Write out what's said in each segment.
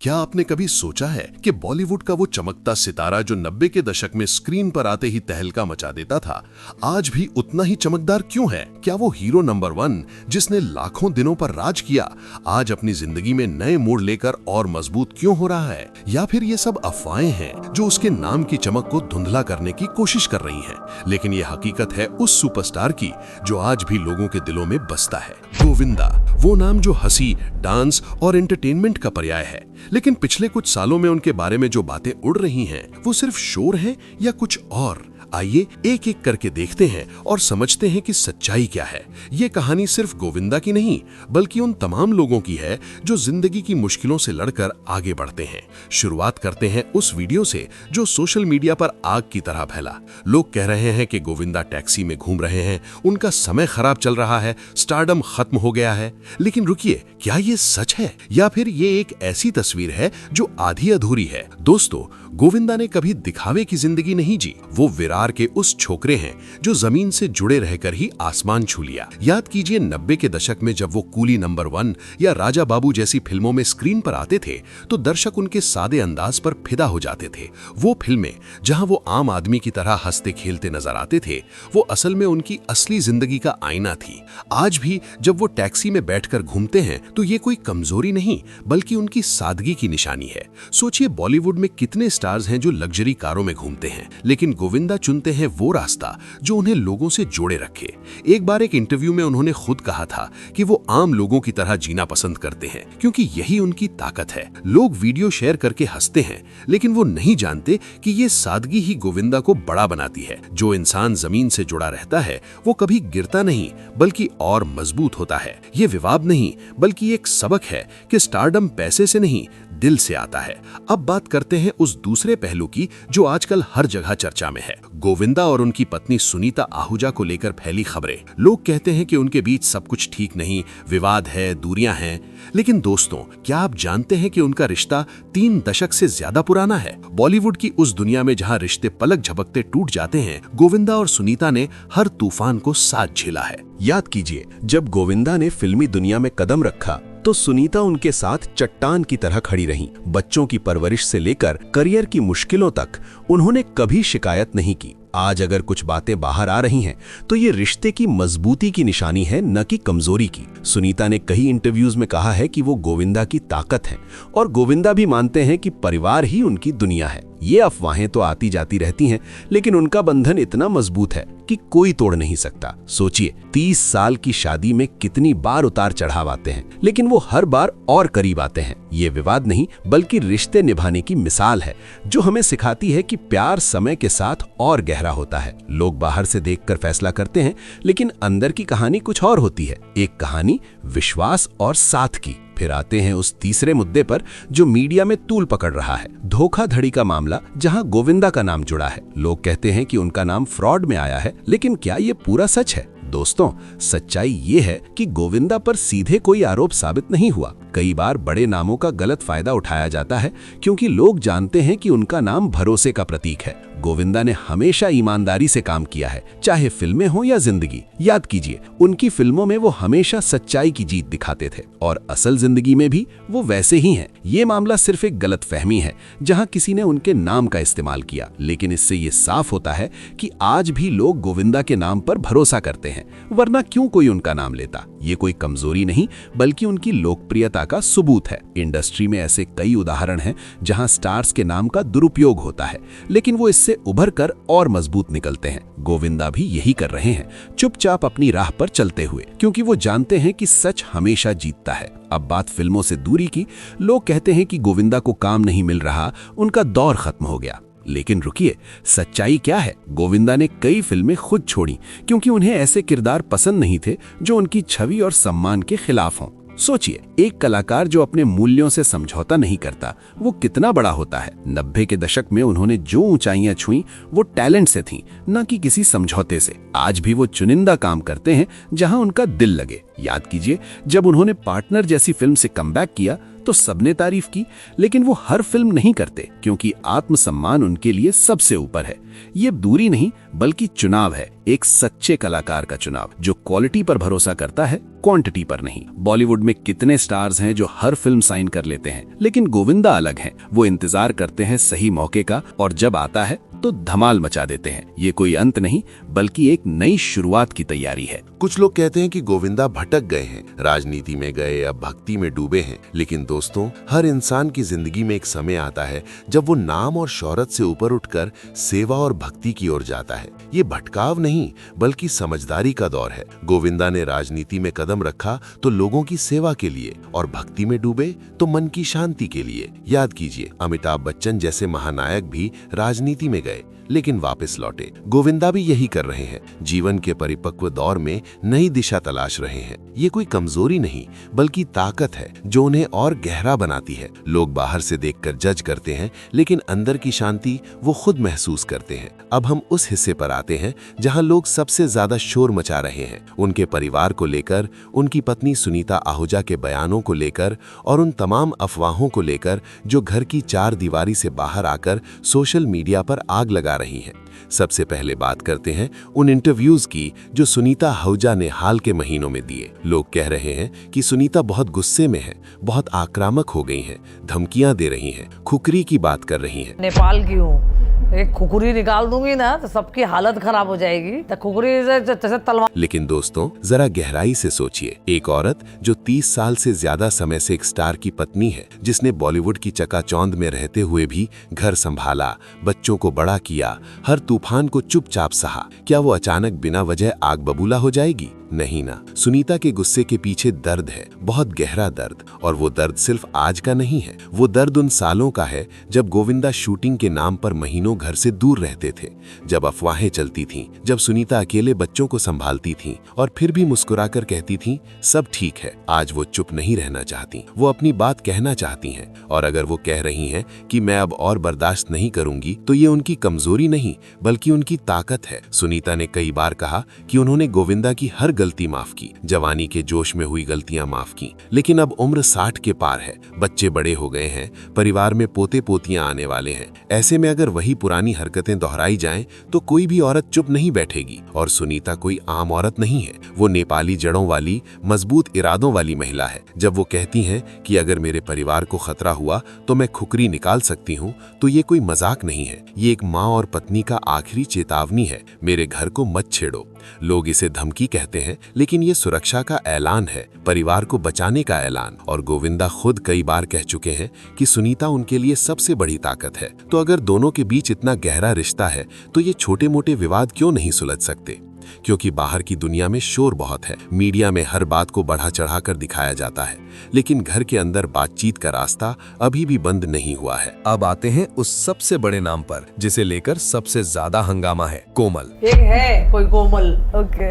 क्या आपने कभी सोचा है कि बॉलीवुड का वो चमकता सितारा जो 90 के दशक में स्क्रीन पर आते ही तहलका मचा देता था, आज भी उतना ही चमकदार क्यों है? क्या वो हीरो नंबर 1 जिसने लाखों दिनों पर राज किया, आज अपनी जिंदगी में नए मोड़ लेकर और मजबूत क्यों हो रहा है? या फिर ये सब अफवाहें हैं जो उसके नाम की चमक को धुंधला करने की कोशिश कर रही हैं? लेकिन ये हकीकत है उस सुपरस्टार की जो आज भी लोगों के दिलों में बसता है। गोविंदा, वो नाम जो हंसी, डांस और एंटरटेनमेंट का पर्याय है। लेकिन पिछले कुछ सालों में उनके बारे में जो बातें उड़ रही हैं, वो सिर्फ शोर है या कुछ और? आइए एक एक करके देखते हैं और समझते हैं कि सच्चाई क्या है। ये कहानी सिर्फ गोविंदा की नहीं, बल्कि उन तमाम लोगों की है जो जिंदगी की मुश्किलों से लड़कर आगे बढ़ते हैं। शुरुआत करते हैं उस वीडियो से जो सोशल मीडिया पर आग की तरह फैला। लोग कह रहे हैं कि गोविंदा टैक्सी में घूम रहे हैं, उनका समय खराब चल रहा है, स्टारडम खत्म हो गया है। लेकिन रुकिए, क्या ये सच है या फिर ये एक ऐसी तस्वीर है जो आधी अधूरी है? दोस्तों, गोविंदा ने कभी दिखावे की जिंदगी नहीं जी। वो विरार के उस छोकरे हैं जो जमीन से जुड़े रहकर ही आसमान छू लिया। याद कीजिए 90 के दशक में जब वो कूली नंबर 1 या राजा बाबू जैसी फिल्मों में स्क्रीन पर आते थे तो दर्शक उनके सादे अंदाज पर फिदा हो जाते थे। वो फिल्में जहां वो आम आदमी की तरह हंसते खेलते नजर आते थे, वो असल में उनकी असली जिंदगी का आईना थी। आज भी जब वो टैक्सी में बैठकर घूमते हैं तो ये कोई कमजोरी नहीं, बल्कि उनकी सादगी की निशानी है। सोचिए, बॉलीवुड में कितने स्टार्स हैं जो लग्जरी कारों में घूमते हैं, लेकिन गोविंदा चुनते हैं वो रास्ता जो उन्हें लोगों से जोड़े रखे। एक बार एक इंटरव्यू में उन्होंने खुद कहा था कि वो आम लोगों की तरह जीना पसंद करते हैं, क्योंकि यही उनकी ताकत है। लोग वीडियो शेयर करके हंसते हैं, लेकिन वो नहीं जानते कि ये सादगी ही गोविंदा को बड़ा बनाती है। जो इंसान जमीन से जुड़ा रहता है वो कभी गिरता नहीं, बल्कि और मजबूत होता है। ये विवाद नहीं, बल्कि एक सबक है कि स्टारडम पैसे से नहीं, दिल से आता है। अब बात करते हैं उस दूसरे पहलू की जो आजकल हर जगह चर्चा में है। गोविंदा और उनकी पत्नी सुनीता आहूजा को लेकर फैली खबरें। लोग कहते हैं कि उनके बीच सब कुछ ठीक नहीं, विवाद है, दूरियां हैं। लेकिन दोस्तों, क्या आप जानते हैं कि उनका रिश्ता 3 दशक से ज्यादा पुराना है? बॉलीवुड की उस दुनिया में जहां रिश्ते पलक झपकते टूट जाते हैं, गोविंदा और सुनीता ने हर तूफान को साथ झेला है। याद कीजिए, जब गोविंदा ने फिल्मी दुनिया में कदम रखा तो सुनीता उनके साथ चट्टान की तरह खड़ी रहीं। बच्चों की परवरिश से लेकर करियर की मुश्किलों तक उन्होंने कभी शिकायत नहीं की। आज अगर कुछ बातें बाहर आ रही हैं तो ये रिश्ते की मजबूती की निशानी है, न कि कमजोरी की। सुनीता ने कई इंटरव्यूज में कहा है कि वो गोविंदा की ताकत हैं और गोविंदा भी मानते हैं कि परिवार ही उनकी दुनिया है। ये अफवाहें तो आती जाती रहती हैं, लेकिन उनका बंधन इतना मजबूत है कि कोई तोड़ नहीं सकता। सोचिए, 30 साल की शादी में कितनी बार उतार चढ़ाव आते हैं, लेकिन वो हर बार और करीब आते हैं। ये विवाद नहीं, बल्कि रिश्ते निभाने की मिसाल है जो हमें सिखाती है कि प्यार समय के साथ और गहरा होता है। लोग बाहर से देखकर फैसला करते हैं, लेकिन अंदर की कहानी कुछ और होती है। एक कहानी विश्वास और साथ की। फिर आते हैं उस तीसरे मुद्दे पर जो मीडिया में तूल पकड़ रहा है, धोखाधड़ी का मामला, जहां गोविंदा का नाम जुड़ा है। लोग कहते हैं कि उनका नाम फ्रॉड में आया है, लेकिन क्या ये पूरा सच है? दोस्तों, सच्चाई ये है कि गोविंदा पर सीधे कोई आरोप साबित नहीं हुआ। कई बार बड़े नामों का गलत फायदा उठाया जाता है, क्योंकि लोग जानते हैं कि उनका नाम भरोसे का प्रतीक है। गोविंदा ने हमेशा ईमानदारी से काम किया है, चाहे फिल्में हो या जिंदगी। याद कीजिए, उनकी फिल्मों में वो हमेशा सच्चाई की जीत दिखाते थे और असल जिंदगी में भी वो वैसे ही हैं। ये मामला सिर्फ एक गलतफहमी है जहां किसी ने उनके नाम का इस्तेमाल किया, लेकिन इससे ये साफ होता है कि आज भी लोग गोविंदा के नाम पर भरोसा करते हैं, वरना क्यों कोई उनका नाम लेता? ये कोई कमजोरी नहीं, बल्कि उनकी लोकप्रियता का सबूत है। इंडस्ट्री में ऐसे कई उदाहरण हैं जहां स्टार्स के नाम का दुरुपयोग होता है, लेकिन वो इससे उभर कर और मजबूत निकलते हैं। गोविंदा भी यही कर रहे हैं, चुपचाप अपनी राह पर चलते हुए, क्योंकि वो जानते हैं कि सच हमेशा जीतता है। अब बात फिल्मों से दूरी की। लोग कहते हैं कि गोविंदा को काम नहीं मिल रहा, उनका दौर खत्म हो गया। लेकिन रुकिए, सच्चाई क्या है? गोविंदा ने कई फिल्में खुद छोड़ी क्योंकि उन्हें ऐसे किरदार पसंद नहीं थे जो उनकी छवि और सम्मान के खिलाफ हों। सोचिए, एक कलाकार जो अपने मूल्यों से समझौता नहीं करता, वो कितना बड़ा होता है। 90 के दशक में उन्होंने जो ऊंचाइयां छुई वो टैलेंट से थीं, न कि किसी समझौते से। आज भी वो चुनिंदा काम करते हैं जहां उनका दिल लगे। याद कीजिए, जब उन्होंने पार्टनर जैसी फिल्म से कमबैक किया तो तो सबने तारीफ की, लेकिन वो हर फिल्म नहीं करते क्योंकि आत्मसम्मान उनके लिए सबसे ऊपर है। ये दूरी नहीं बल्कि चुनाव है, एक सच्चे कलाकार का चुनाव जो क्वालिटी पर भरोसा करता है, क्वांटिटी पर नहीं। बॉलीवुड में कितने स्टार्स हैं जो हर फिल्म साइन कर लेते हैं, लेकिन गोविंदा अलग हैं। वो इंतजार करते हैं सही मौके का और जब आता है तो धमाल मचा देते हैं। ये कोई अंत नहीं बल्कि एक नई शुरुआत की तैयारी है। कुछ लोग कहते हैं कि गोविंदा भटक गए हैं, राजनीति में गए, अब भक्ति में डूबे हैं। लेकिन दोस्तों, हर इंसान की जिंदगी में एक समय आता है जब वो नाम और शोहरत से ऊपर उठकर सेवा और भक्ति की ओर जाता है। ये भटकाव नहीं बल्कि समझदारी का दौर है। गोविंदा ने राजनीति में कदम रखा तो लोगों की सेवा के लिए, और भक्ति में डूबे तो मन की शांति के लिए। याद कीजिए, अमिताभ बच्चन जैसे महानायक भी राजनीति में गए लेकिन वापस लौटे। गोविंदा भी यही कर रहे हैं, जीवन के परिपक्व दौर में नई दिशा तलाश रहे हैं। ये कोई कमजोरी नहीं बल्कि ताकत है जो उन्हें और गहरा बनाती है। लोग बाहर से देखकर जज करते हैं लेकिन अंदर की शांति वो खुद महसूस करते हैं। अब हम उस हिस्से पर आते हैं जहां लोग सबसे ज्यादा शोर मचा रहे हैं, उनके परिवार को लेकर, उनकी पत्नी सुनीता आहूजा के बयानों को लेकर और उन तमाम अफवाहों को लेकर जो घर की चार दीवारी से बाहर आकर सोशल मीडिया पर आग लगा रही हैं। सबसे पहले बात करते हैं उन इंटरव्यूज की जो सुनीता आहूजा ने हाल के महीनों में दिए। लोग कह रहे हैं कि सुनीता बहुत गुस्से में है, बहुत आक्रामक हो गई हैं, धमकियां दे रही हैं, खुकरी की बात कर रही हैं। नेपाल की हूँ, एक खुकुरी निकाल दूंगी ना तो सबकी हालत खराब हो जाएगी। तो खुकुरी जैसे तलवार। लेकिन दोस्तों, जरा गहराई से सोचिए, एक औरत जो 30 साल से ज्यादा समय से एक स्टार की पत्नी है, जिसने बॉलीवुड की चकाचौंध में रहते हुए भी घर संभाला, बच्चों को बड़ा किया, हर तूफान को चुपचाप सहा, क्या वो अचानक बिना वजह आग बबूला हो जाएगी? नहीं ना। सुनीता के गुस्से के पीछे दर्द है, बहुत गहरा दर्द, और वो दर्द सिर्फ आज का नहीं है। वो दर्द उन सालों का है जब गोविंदा शूटिंग के नाम पर महीनों घर से दूर रहते थे, जब अफवाहें चलती थीं, जब सुनीता अकेले बच्चों को संभालती थीं और फिर भी मुस्कुराकर कहती थीं सब ठीक है। आज वो चुप नहीं रहना चाहती, वो अपनी बात कहना चाहती हैं। और अगर वो कह रही हैं कि मैं अब और बर्दाश्त नहीं करूंगी, तो ये उनकी कमजोरी नहीं बल्कि उनकी ताकत है। सुनीता ने कई बार कहा कि उन्होंने गोविंदा की हर गलती माफ की, जवानी के जोश में हुई गलतियां माफ की, लेकिन अब उम्र 60 के पार है, बच्चे बड़े हो गए हैं, परिवार में पोते पोतियां आने वाले हैं। ऐसे में अगर वही पुरानी हरकतें दोहराई जाएं तो कोई भी औरत चुप नहीं बैठेगी। और सुनीता कोई आम औरत नहीं है, वो नेपाली जड़ों वाली, मजबूत इरादों वाली महिला है। जब वो कहती हैं कि अगर मेरे परिवार को खतरा हुआ तो मैं खुकरी निकाल सकती हूँ, तो ये कोई मजाक नहीं है, ये एक माँ और पत्नी का आखिरी चेतावनी है, मेरे घर को मत छेड़ो। लोग इसे धमकी कहते हैं, लेकिन ये सुरक्षा का ऐलान है, परिवार को बचाने का ऐलान। और गोविंदा खुद कई बार कह चुके हैं कि सुनीता उनके लिए सबसे बड़ी ताकत है। तो अगर दोनों के बीच इतना गहरा रिश्ता है तो ये छोटे मोटे विवाद क्यों नहीं सुलझ सकते? क्योंकि बाहर की दुनिया में शोर बहुत है, मीडिया में हर बात को बढ़ा चढ़ाकर दिखाया जाता है, लेकिन घर के अंदर बातचीत का रास्ता अभी भी बंद नहीं हुआ है। अब आते हैं उस सबसे बड़े नाम पर जिसे लेकर सबसे ज्यादा हंगामा है, कोमल। एक है कोई कोमल, ओके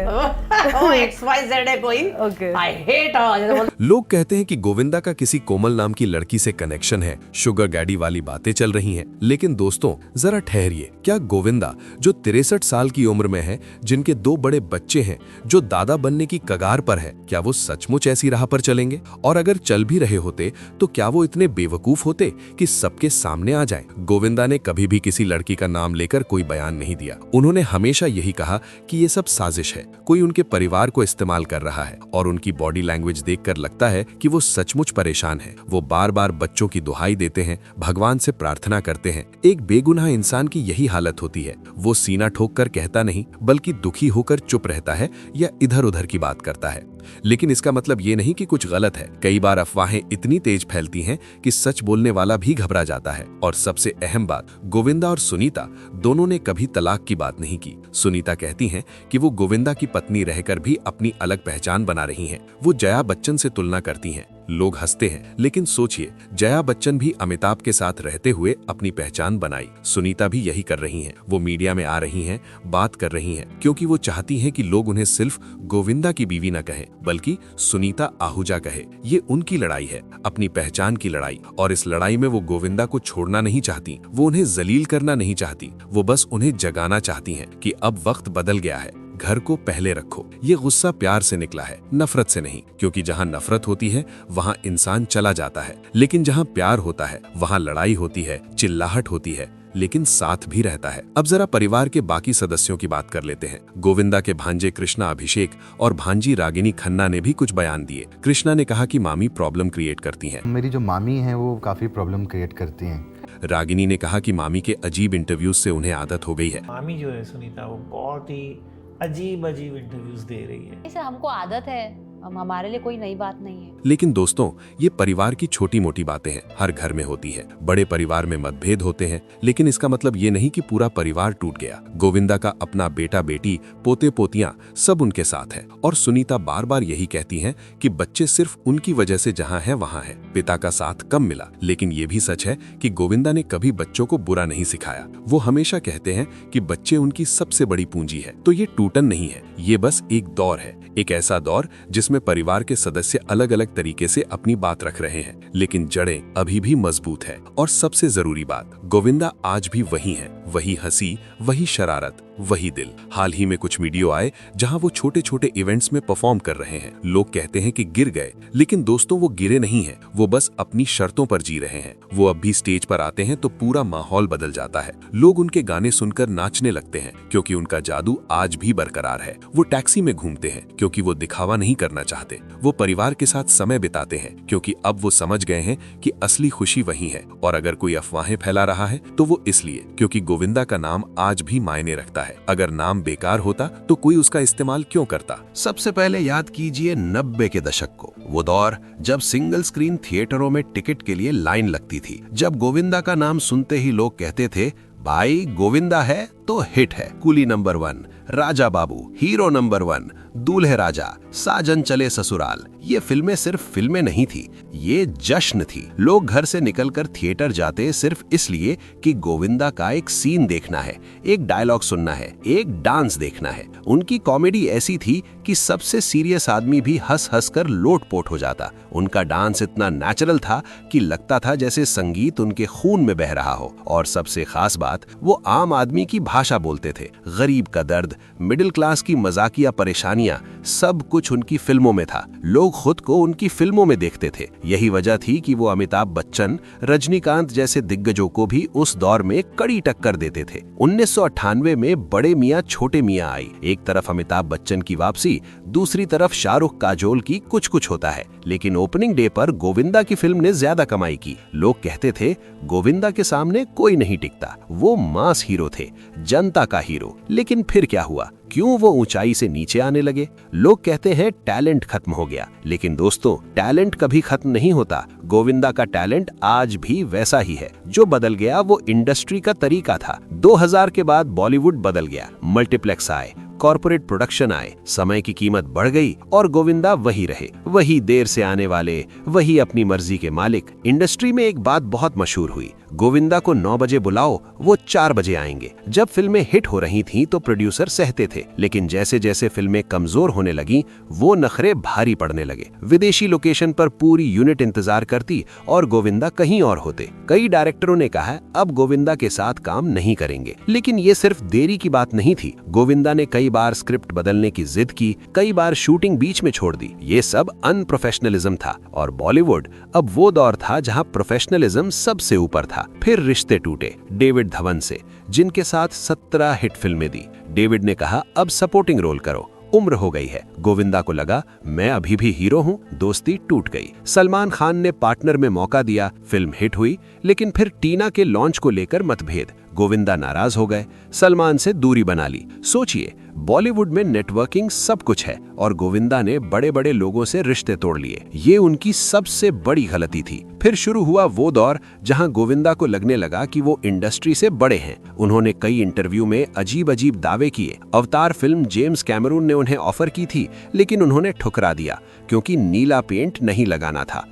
XYZ है कोई, ओके। I hate लोग कहते हैं कि गोविंदा का किसी कोमल नाम की लड़की से कनेक्शन है, शुगर डैडी वाली बातें चल रही हैं। लेकिन दोस्तों जरा ठहरिए, क्या गोविंदा जो 63 साल की उम्र में है, जिनके 2 बड़े बच्चे हैं, जो दादा बनने की कगार पर है, क्या वो सचमुच ऐसी राह पर चलेंगे? और अगर चल भी रहे होते तो क्या वो इतने बेवकूफ होते कि सबके सामने आ जाएं? गोविंदा ने कभी भी किसी लड़की का नाम लेकर कोई बयान नहीं दिया। उन्होंने हमेशा यही कहा कि ये सब साजिश है, कोई उनके परिवार को इस्तेमाल कर रहा है। और उनकी बॉडी लैंग्वेज देखकर लगता है कि वो सचमुच परेशान है। वो बार बार बच्चों की दुहाई देते हैं, भगवान से प्रार्थना करते हैं। एक बेगुनाह इंसान की यही हालत होती है, वो सीना ठोक कर कहता नहीं बल्कि दुखी होकर चुप रहता है या इधर उधर की बात करता है। लेकिन इसका मतलब ये नहीं कि कुछ गलत है। कई बार अफवाहें इतनी तेज फैलती हैं कि सच बोलने वाला भी घबरा जाता है। और सबसे अहम बात, गोविंदा और सुनीता दोनों ने कभी तलाक की बात नहीं की। सुनीता कहती हैं कि वो गोविंदा की पत्नी रहकर भी अपनी अलग पहचान बना रही हैं। वो जया बच्चन से तुलना करती हैं। लोग हंसते हैं, लेकिन सोचिए, जया बच्चन भी अमिताभ के साथ रहते हुए अपनी पहचान बनाई। सुनीता भी यही कर रही हैं। वो मीडिया में आ रही हैं, बात कर रही हैं, क्योंकि वो चाहती हैं कि लोग उन्हें सिर्फ गोविंदा की बीवी न कहें बल्कि सुनीता आहूजा कहे। ये उनकी लड़ाई है, अपनी पहचान की लड़ाई। और इस लड़ाई में वो गोविंदा को छोड़ना नहीं चाहती, वो उन्हें जलील करना नहीं चाहती, वो बस उन्हें जगाना चाहती हैं कि अब वक्त बदल गया है। घर को पहले रखो। ये गुस्सा प्यार से निकला है, नफरत से नहीं, क्योंकि जहाँ नफरत होती है वहाँ इंसान चला जाता है, लेकिन जहाँ प्यार होता है वहाँ लड़ाई होती है, चिल्लाहट होती है, लेकिन साथ भी रहता है। अब जरा परिवार के बाकी सदस्यों की बात कर लेते हैं। गोविंदा के भांजे कृष्णा अभिषेक और भांजी रागिनी खन्ना ने भी कुछ बयान दिए। कृष्णा ने कहा कि मामी प्रॉब्लम क्रिएट करती हैं। मेरी जो मामी है वो काफी प्रॉब्लम क्रिएट करती हैं। रागिनी ने कहा कि मामी के अजीब इंटरव्यूज से उन्हें आदत हो गई है। मामी जो है सुनीता, वो बहुत ही अजीब अजीब इंटरव्यूज दे रही है। इसे हमको आदत है, हमारे लिए कोई नई बात नहीं है। लेकिन दोस्तों, ये परिवार की छोटी मोटी बातें हैं, हर घर में होती है। बड़े परिवार में मतभेद होते हैं, लेकिन इसका मतलब ये नहीं कि पूरा परिवार टूट गया। गोविंदा का अपना बेटा बेटी, पोते पोतियां सब उनके साथ है, और सुनीता बार बार यही कहती हैं कि बच्चे सिर्फ उनकी वजह से जहां है वहां है। पिता का साथ कम मिला, लेकिन ये भी सच है कि गोविंदा ने कभी बच्चों को बुरा नहीं सिखाया। वो हमेशा कहते हैं कि बच्चे उनकी सबसे बड़ी पूंजी है। तो ये टूटन नहीं है, ये बस एक दौर है, एक ऐसा दौर जिसमें परिवार के सदस्य अलग अलग तरीके से अपनी बात रख रहे हैं, लेकिन जड़ें अभी भी मजबूत है। और सबसे जरूरी बात, गोविंदा आज भी वही है, वही हंसी, वही शरारत, वही दिल। हाल ही में कुछ वीडियो आए जहां वो छोटे छोटे इवेंट्स में परफॉर्म कर रहे हैं। लोग कहते हैं कि गिर गए, लेकिन दोस्तों वो गिरे नहीं हैं, वो बस अपनी शर्तों पर जी रहे हैं। वो अब भी स्टेज पर आते हैं तो पूरा माहौल बदल जाता है। लोग उनके गाने सुनकर नाचने लगते हैं, क्योंकि उनका जादू आज भी बरकरार है। वो टैक्सी में घूमते हैं क्योंकि वो दिखावा नहीं करना चाहते। वो परिवार के साथ समय बिताते हैं क्योंकि अब वो समझ गए हैं कि असली खुशी वही है। और अगर कोई अफवाहें फैला रहा है तो वो इसलिए क्योंकि गोविंदा का नाम आज भी मायने रखता है। अगर नाम बेकार होता तो कोई उसका इस्तेमाल क्यों करता। सबसे पहले याद कीजिए 90 के दशक को, वो दौर जब सिंगल स्क्रीन थिएटरों में टिकट के लिए लाइन लगती थी, जब गोविंदा का नाम सुनते ही लोग कहते थे भाई गोविंदा है तो हिट है। कुली number 1, Raja Babu, hero number 1, दूल्हे राजा, साजन चले ससुराल, ये फिल्में सिर्फ फिल्में नहीं थी, ये जश्न थी। लोग घर से निकलकर थिएटर जाते सिर्फ इसलिए कि गोविंदा का एक सीन देखना है, एक डायलॉग सुनना है, एक डांस देखना है। उनकी कॉमेडी ऐसी थी कि सबसे सीरियस आदमी भी हंस हंस कर लोटपोट हो जाता। उनका डांस इतना नेचुरल था कि लगता था जैसे संगीत उनके खून में बह रहा हो। और सबसे खास बात, वो आम आदमी की भाषा बोलते थे। गरीब का दर्द, मिडिल क्लास की मजाकिया परेशानियां, सब कुछ उनकी फिल्मों में था। लोग खुद को उनकी फिल्मों में देखते थे। यही वजह थी कि वो अमिताभ बच्चन, रजनीकांत जैसे दिग्गजों को भी उस दौर में कड़ी टक्कर देते थे। 1998 में बड़े मियां छोटे मियां आई। एक तरफ अमिताभ बच्चन की वापसी, दूसरी तरफ शाहरुख काजोल की कुछ कुछ होता है। लेकिन ओपनिंग डे पर गोविंदा की फिल्म ने ज्यादा कमाई की। लोग कहते थे गोविंदा के सामने कोई नहीं टिकता, वो मास हीरो थे, जनता का हीरो। लेकिन फिर क्या हुआ? क्यों वो ऊंचाई से नीचे आने लगे? लोग कहते हैं टैलेंट खत्म हो गया, लेकिन दोस्तों टैलेंट कभी खत्म नहीं होता। गोविंदा का टैलेंट आज भी वैसा ही है। जो बदल गया वो इंडस्ट्री का तरीका था। 2000 के बाद बॉलीवुड बदल गया, मल्टीप्लेक्स आए, कॉर्पोरेट प्रोडक्शन आए, समय की कीमत बढ़ गई और गोविंदा वही रहे, वही देर से आने वाले, वही अपनी मर्जी के मालिक। इंडस्ट्री में एक बात बहुत मशहूर हुई, गोविंदा को 9 बजे बुलाओ, वो 4 बजे आएंगे। जब फिल्में हिट हो रही थीं तो प्रोड्यूसर सहते थे, लेकिन जैसे जैसे फिल्में कमजोर होने लगी वो नखरे भारी पड़ने लगे। विदेशी लोकेशन पर पूरी यूनिट इंतजार करती और गोविंदा कहीं और होते। कई डायरेक्टरों ने कहा अब गोविंदा के साथ काम नहीं करेंगे, लेकिन ये सिर्फ देरी की बात नहीं थी। गोविंदा ने कई बार स्क्रिप्ट बदलने की जिद की, कई बार शूटिंग बीच में छोड़ दी। ये सब अनप्रोफेशनलिज्म था और बॉलीवुड अब वो दौर था जहां प्रोफेशनलिज्म सबसे ऊपर था। फिर रिश्ते टूटे डेविड धवन से, जिनके साथ 17 हिट फिल्में दी। डेविड ने कहा अब सपोर्टिंग रोल करो, उम्र हो गई है। गोविंदा को लगा मैं अभी भी हीरो हूं, दोस्ती टूट गई। सलमान खान ने पार्टनर में मौका दिया, फिल्म हिट हुई, लेकिन फिर टीना के लॉन्च को लेकर मतभेद। गोविंदा नाराज हो गए, सलमान से दूरी बना ली। सोचिए बॉलीवुड में नेटवर्किंग सब कुछ है और गोविंदा ने बड़े बड़े लोगों से रिश्ते तोड़ लिए। ये उनकी सबसे बड़ी गलती थी। फिर शुरू हुआ वो दौर जहां गोविंदा को लगने लगा कि वो इंडस्ट्री से बड़े हैं। उन्होंने कई इंटरव्यू में अजीब अजीब दावे किए। अवतार फिल्म जेम्स कैमरून ने उन्हें ऑफर की थी, लेकिन उन्होंने ठुकरा दिया क्योंकि नीला पेंट नहीं लगाना था।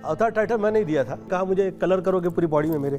अवतार टाइटल मैंने ही दिया था, कहा मुझे कलर करोगे पूरी बॉडी में मेरे,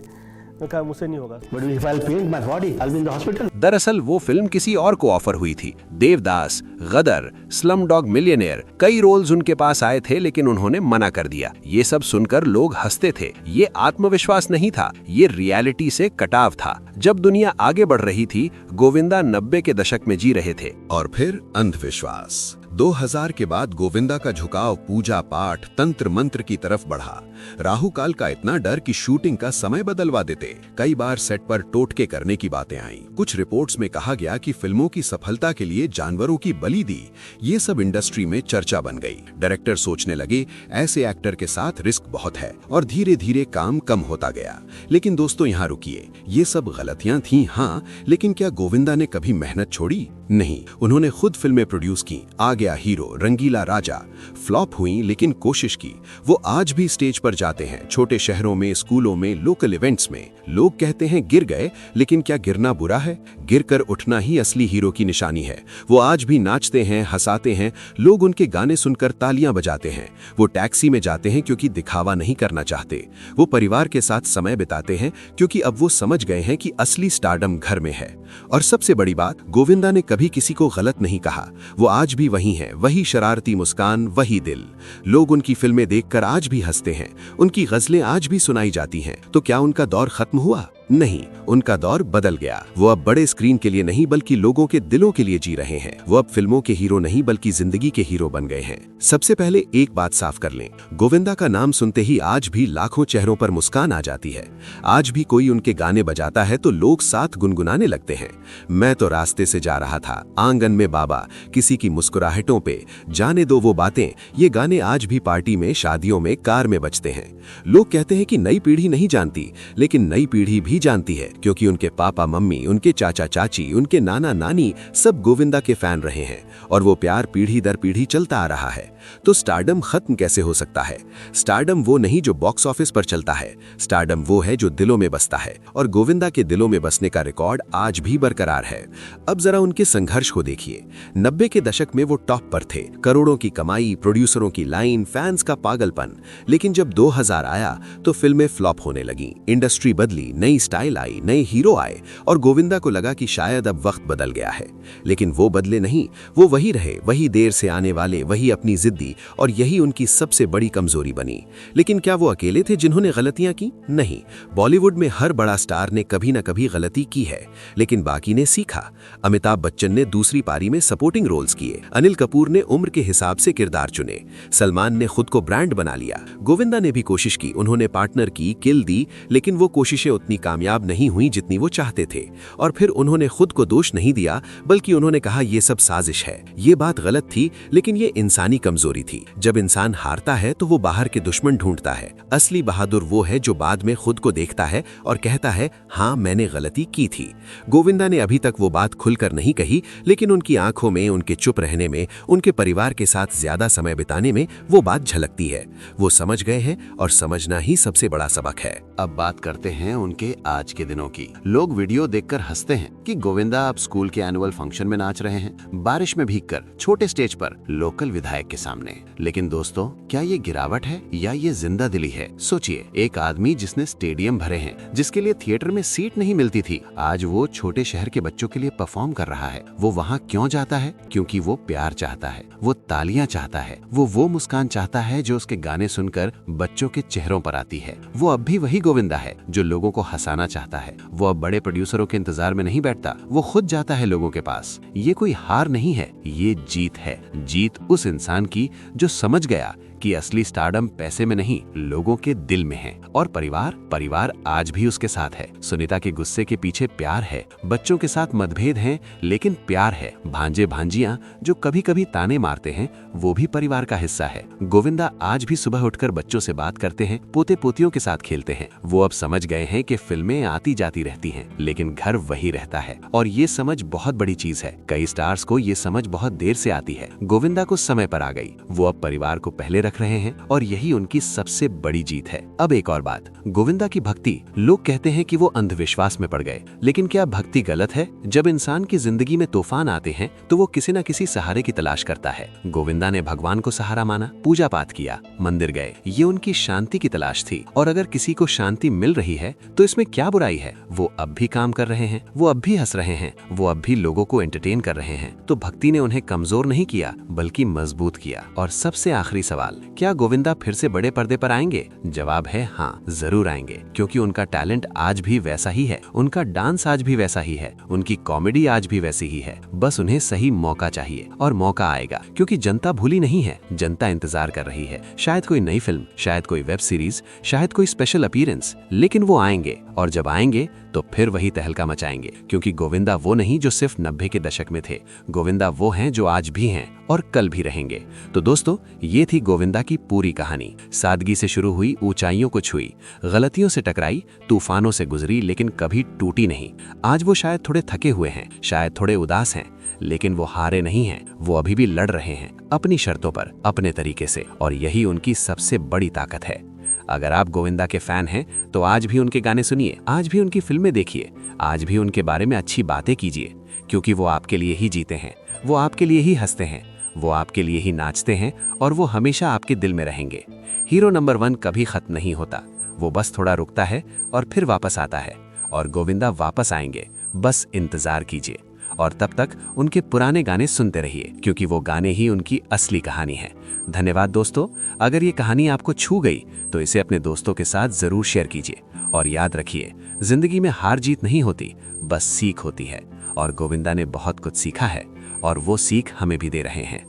मैं कहा मुझसे नहीं होगा। But if I'll paint my body, I'll be in the hospital. दरअसल वो फिल्म किसी और को ऑफर हुई थी। देवदास, गदर, स्लमडॉग मिलियनेयर, कई रोल्स उनके पास आए थे लेकिन उन्होंने मना कर दिया। ये सब सुनकर लोग हंसते थे। ये आत्मविश्वास नहीं था, ये रियलिटी से कटाव था। जब दुनिया आगे बढ़ रही थी, गोविंदा 90 के दशक में जी रहे थे। और फिर अंधविश्वास। 2000 के बाद गोविंदा का झुकाव पूजा पाठ, तंत्र मंत्र की तरफ बढ़ा। राहु काल का इतना डर कि शूटिंग का समय बदलवा देते। कई बार सेट पर टोटके करने की बातें आईं। कुछ रिपोर्ट्स में कहा गया कि फिल्मों की सफलता के लिए जानवरों की बलि दी। ये सब इंडस्ट्री में चर्चा बन गई। डायरेक्टर सोचने लगे ऐसे एक्टर के साथ रिस्क बहुत है और धीरे धीरे काम कम होता गया। लेकिन दोस्तों यहाँ रुकिए, ये सब गलतियां थीं हाँ, लेकिन क्या गोविंदा ने कभी मेहनत छोड़ी? नहीं, उन्होंने खुद फिल्में प्रोड्यूस की। आ गया हीरो, रंगीला राजा, फ्लॉप हुई लेकिन कोशिश की। वो आज भी स्टेज पर जाते हैं, छोटे शहरों में, स्कूलों में, लोकल इवेंट्स में। लोग कहते हैं गिर गए, लेकिन क्या गिरना बुरा है? गिरकर उठना ही असली हीरो की निशानी है। वो आज भी नाचते हैं, हंसाते हैं, लोग उनके गाने सुनकर तालियां बजाते हैं। वो टैक्सी में जाते हैं क्योंकि दिखावा नहीं करना चाहते। वो परिवार के साथ समय बिताते हैं क्योंकि अब वो समझ गए हैं कि असली स्टारडम घर में है। और सबसे बड़ी बात, गोविंदा ने कभी किसी को गलत नहीं कहा। वो आज भी वही हैं, वही शरारती मुस्कान, वही दिल। लोग उनकी फिल्में देखकर आज भी हंसते हैं, उनकी गजलें आज भी सुनाई जाती हैं। तो क्या उनका दौर खत्म हुआ? नहीं, उनका दौर बदल गया। वो अब बड़े स्क्रीन के लिए नहीं बल्कि लोगों के दिलों के लिए जी रहे हैं। वो अब फिल्मों के हीरो नहीं बल्कि जिंदगी के हीरो बन गए हैं। सबसे पहले एक बात साफ कर लें, गोविंदा का नाम सुनते ही आज भी लाखों चेहरों पर मुस्कान आ जाती है। आज भी कोई उनके गाने बजाता है तो लोग साथ गुनगुनाने लगते हैं। मैं तो रास्ते से जा रहा था, आंगन में बाबा, किसी की मुस्कुराहटों पे, जाने दो वो बातें, ये गाने आज भी पार्टी में, शादियों में, कार में बजते हैं। लोग कहते हैं कि नई पीढ़ी नहीं जानती, लेकिन नई पीढ़ी भी जानती है, क्योंकि उनके पापा मम्मी, उनके चाचा चाची, उनके नाना नानी सब गोविंदा के फैन रहे हैं और वो प्यार पीढ़ी दर पीढ़ी चलता आ रहा है। तो स्टारडम खत्म कैसे हो सकता है? स्टारडम वो नहीं जो बॉक्स ऑफिस पर चलता है, स्टारडम वो है जो दिलों में बसता है। और गोविंदा के दिलों में बसने का रिकॉर्ड आज भी बरकरार है। अब जरा उनके संघर्ष को देखिए। 90 के दशक में वो टॉप पर थे, करोड़ों की कमाई, प्रोड्यूसरों की लाइन, फैंस का पागलपन। लेकिन जब 2000 आया तो फिल्में फ्लॉप होने लगी, इंडस्ट्री बदली, नई स्टाइल आई, नए हीरो आए और गोविंदा को लगा कि शायद अब वक्त बदल गया है। लेकिन वो बदले नहीं, वो वही रहे, वही देर से आने वाले, वही अपनी जिद्दी, और यही उनकी सबसे बड़ी कमजोरी बनी। लेकिन क्या वो अकेले थे जिन्होंने गलतियां की? नहीं, बॉलीवुड में हर बड़ा स्टार ने कभी ना कभी गलती की है, लेकिन बाकी ने सीखा। अमिताभ बच्चन ने दूसरी पारी में सपोर्टिंग रोल्स किए, अनिल कपूर ने उम्र के हिसाब से किरदार चुने, सलमान ने खुद को ब्रांड बना लिया, गोविंदा ने भी कोशिश की, उन्होंने पार्टनर की, किल दी, लेकिन वो कोशिशें उतनी कामयाब नहीं हुई जितनी वो चाहते थे। और फिर उन्होंने खुद को दोष नहीं दिया, बल्कि उन्होंने कहा ये सब साजिश है। ये बात गलत थी, लेकिन ये इंसानी कमजोरी थी। जब इंसान हारता है तो वो बाहर के दुश्मन ढूंढता है। असली बहादुर वो है जो बाद में खुद को देखता है और कहता है हाँ मैंने गलती की थी। गोविंदा ने अभी तक वो बात खुलकर नहीं कही, लेकिन उनकी आंखों में, उनके चुप रहने में, उनके परिवार के साथ ज्यादा समय बिताने में वो बात झलकती है। वो समझ गए हैं और समझना ही सबसे बड़ा सबक है। अब बात करते हैं उनके आज के दिनों की। लोग वीडियो देखकर हंसते हैं कि गोविंदा अब स्कूल के एनुअल फंक्शन में नाच रहे हैं, बारिश में भीगकर, छोटे स्टेज पर, लोकल विधायक के सामने। लेकिन दोस्तों, क्या ये गिरावट है या ये जिंदा दिली है? सोचिए, एक आदमी जिसने स्टेडियम भरे हैं, जिसके लिए थिएटर में सीट नहीं मिलती थी, आज वो छोटे शहर के बच्चों के लिए परफॉर्म कर रहा है। वो वहाँ क्यों जाता है? क्योंकि वो प्यार चाहता है, वो तालियां चाहता है, वो मुस्कान चाहता है जो उसके गाने सुनकर बच्चों के चेहरों पर आती है। वो अब भी वही गोविंदा है जो लोगों को हंसाना चाहता है। वो अब बड़े प्रोड्यूसरों के इंतजार में नहीं बैठता, वो खुद जाता है लोगों के पास। ये कोई हार नहीं है, ये जीत है। जीत उस इंसान की जो समझ गया कि असली स्टारडम पैसे में नहीं, लोगों के दिल में है। और परिवार आज भी उसके साथ है। सुनीता के गुस्से के पीछे प्यार है, बच्चों के साथ मतभेद हैं, लेकिन प्यार है। भांजे भांजियां जो कभी कभी ताने मारते हैं, वो भी परिवार का हिस्सा है। गोविंदा आज भी सुबह उठकर बच्चों से बात करते हैं, पोते पोतियों के साथ खेलते हैं। वो अब समझ गए हैं कि फिल्में आती जाती रहती हैं, लेकिन घर वही रहता है। और ये समझ बहुत बड़ी चीज है। कई स्टार्स को ये समझ बहुत देर से आती है। गोविंदा को समय पर आ गई। वो अब परिवार को पहले रख रहे हैं और यही उनकी सबसे बड़ी जीत है। अब एक और बात, गोविंदा की भक्ति, लोग कहते हैं कि वो अंधविश्वास में पड़ गए, लेकिन क्या भक्ति गलत है? जब इंसान की जिंदगी में तूफान आते हैं तो वो किसी न किसी सहारे की तलाश करता है। गोविंदा ने भगवान को सहारा माना, पूजा पाठ किया, मंदिर गए, ये उनकी शांति की तलाश थी। और अगर किसी को शांति मिल रही है तो इसमें क्या बुराई है? वो अब भी काम कर रहे हैं, वो अब भी हंस रहे हैं, वो अब भी लोगों को एंटरटेन कर रहे हैं। तो भक्ति ने उन्हें कमजोर नहीं किया बल्कि मजबूत किया। और सबसे आखिरी सवाल, क्या गोविंदा फिर से बड़े पर्दे पर आएंगे? जवाब है हाँ, जरूर आएंगे, क्योंकि उनका टैलेंट आज भी वैसा ही है, उनका डांस आज भी वैसा ही है, उनकी कॉमेडी आज भी वैसी ही है। बस उन्हें सही मौका चाहिए और मौका आएगा, क्योंकि जनता भूली नहीं है, जनता इंतजार कर रही है। शायद कोई नई फिल्म, शायद कोई वेब सीरीज, शायद कोई स्पेशल अपीयरेंस, लेकिन वो आएंगे। और जब आएंगे तो फिर वही तहलका मचाएंगे, क्योंकि गोविंदा वो नहीं जो सिर्फ 90 के दशक में थे। गोविंदा वो हैं जो आज भी हैं और कल भी रहेंगे। तो दोस्तों, ये थी गोविंदा की पूरी कहानी। सादगी से शुरू हुई, ऊंचाइयों को छुई, गलतियों से टकराई, तूफानों से गुजरी, लेकिन कभी टूटी नहीं। आज वो शायद थोड़े थके हुए हैं, शायद थोड़े उदास हैं, लेकिन वो हारे नहीं हैं। वो अभी भी लड़ रहे हैं अपनी शर्तों पर, अपने तरीके से, और यही उनकी सबसे बड़ी ताकत है। अगर आप गोविंदा के फैन हैं तो आज भी उनके गाने सुनिए, आज भी उनकी फिल्में देखिए, आज भी उनके बारे में अच्छी बातें कीजिए, क्योंकि वो आपके लिए ही जीते हैं, वो आपके लिए ही हंसते हैं, वो आपके लिए ही नाचते हैं, और वो हमेशा आपके दिल में रहेंगे। हीरो नंबर 1 कभी खत्म नहीं होता, वो बस थोड़ा रुकता है और फिर वापस आता है। और गोविंदा वापस आएंगे, बस इंतजार कीजिए। और तब तक उनके पुराने गाने सुनते रहिए, क्योंकि वो गाने ही उनकी असली कहानी है। धन्यवाद दोस्तों। अगर ये कहानी आपको छू गई तो इसे अपने दोस्तों के साथ जरूर शेयर कीजिए। और याद रखिए, जिंदगी में हार जीत नहीं होती, बस सीख होती है। और गोविंदा ने बहुत कुछ सीखा है और वो सीख हमें भी दे रहे हैं।